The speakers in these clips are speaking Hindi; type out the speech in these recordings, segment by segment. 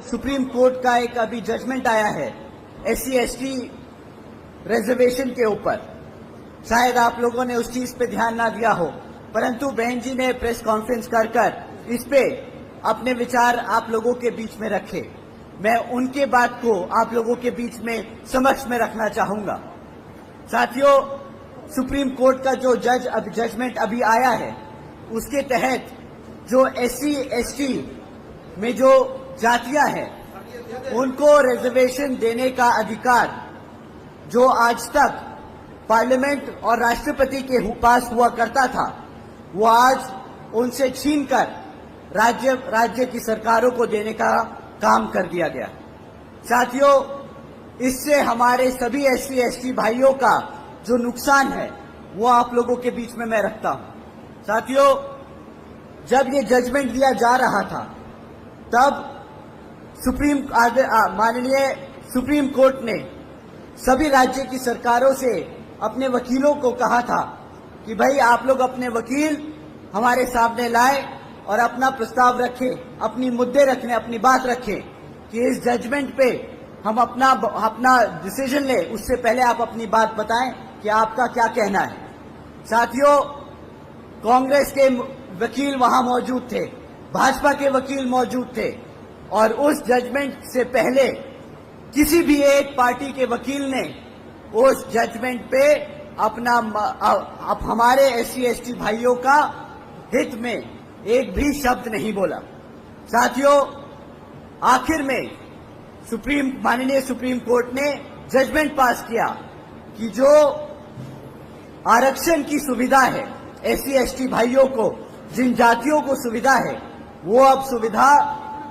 सुप्रीम कोर्ट का एक अभी जजमेंट आया है SC/ST रिजर्वेशन के ऊपर। शायद आप लोगों ने उस चीज पे ध्यान ना दिया हो, परंतु बहन जी ने प्रेस कॉन्फ्रेंस कर इस पे अपने विचार आप लोगों के बीच में रखे। मैं उनके बात को आप लोगों के बीच में समक्ष में रखना चाहूंगा। साथियों, सुप्रीम कोर्ट का जो जजमेंट अभी आया है, उसके तहत जो SC/ST में जो जातियां हैं उनको रिजर्वेशन देने का अधिकार जो आज तक पार्लियामेंट और राष्ट्रपति के पास हुआ करता था, वो आज उनसे छीनकर राज्य की सरकारों को देने का काम कर दिया गया। साथियों, इससे हमारे सभी SC/ST भाइयों का जो नुकसान है वो आप लोगों के बीच में मैं रखता हूं। साथियों, जब ये जजमेंट दिया जा रहा था तब माननीय सुप्रीम कोर्ट ने सभी राज्य की सरकारों से अपने वकीलों को कहा था कि भाई आप लोग अपने वकील हमारे सामने लाए और अपना प्रस्ताव रखें, अपनी मुद्दे रखें, अपनी बात रखें कि इस जजमेंट पे हम अपना डिसीजन ले। उससे पहले आप अपनी बात बताएं कि आपका क्या कहना है। साथियों, कांग्रेस के वकील वहां मौजूद थे, भाजपा के वकील मौजूद थे और उस जजमेंट से पहले किसी भी एक पार्टी के वकील ने उस जजमेंट पे हमारे SC/ST भाइयों का हित में एक भी शब्द नहीं बोला। साथियों, आखिर में माननीय सुप्रीम कोर्ट ने जजमेंट पास किया कि जो आरक्षण की सुविधा है SC/ST भाइयों को, जिन जातियों को सुविधा है, वो अब सुविधा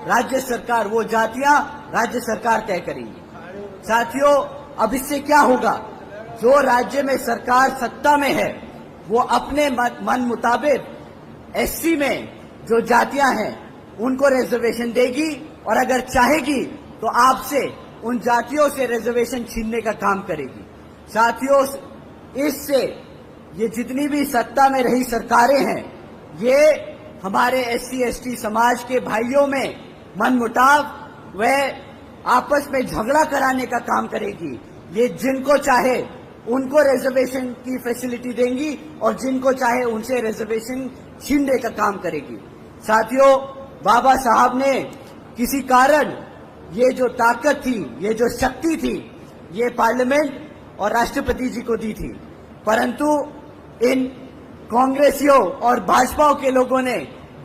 राज्य सरकार, वो जातियां राज्य सरकार तय करेगी। साथियों, अब इससे क्या होगा? जो राज्य में सरकार सत्ता में है वो अपने मन मुताबिक SC में जो जातियां हैं उनको रिजर्वेशन देगी और अगर चाहेगी तो आपसे उन जातियों से रिजर्वेशन छीनने का काम करेगी। साथियों, इससे ये जितनी भी सत्ता में रही सरकारें हैं, ये हमारे SC/ST समाज के भाइयों में मनमुटाव व आपस में झगड़ा कराने का काम करेगी। ये जिनको चाहे उनको रिजर्वेशन की फैसिलिटी देंगी और जिनको चाहे उनसे रिजर्वेशन छीनने का काम करेगी। साथियों, बाबा साहब ने किसी कारण ये जो ताकत थी, ये जो शक्ति थी, ये पार्लियामेंट और राष्ट्रपति जी को दी थी, परंतु इन कांग्रेसियों और भाजपा के लोगों ने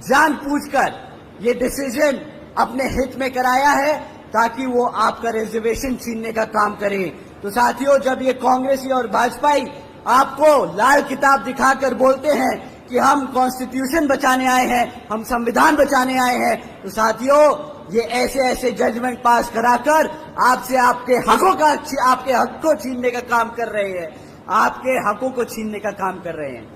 जानबूझकर ये डिसीजन अपने हित में कराया है ताकि वो आपका रिजर्वेशन छीनने का काम करें। तो साथियों, जब ये कांग्रेसी और भाजपाई आपको लाल किताब दिखाकर बोलते हैं कि हम कॉन्स्टिट्यूशन बचाने आए हैं, हम संविधान बचाने आए हैं, तो साथियों ये ऐसे जजमेंट पास कराकर आपसे आपके हक को छीनने का काम कर रहे हैं, आपके हकों को छीनने का काम कर रहे हैं।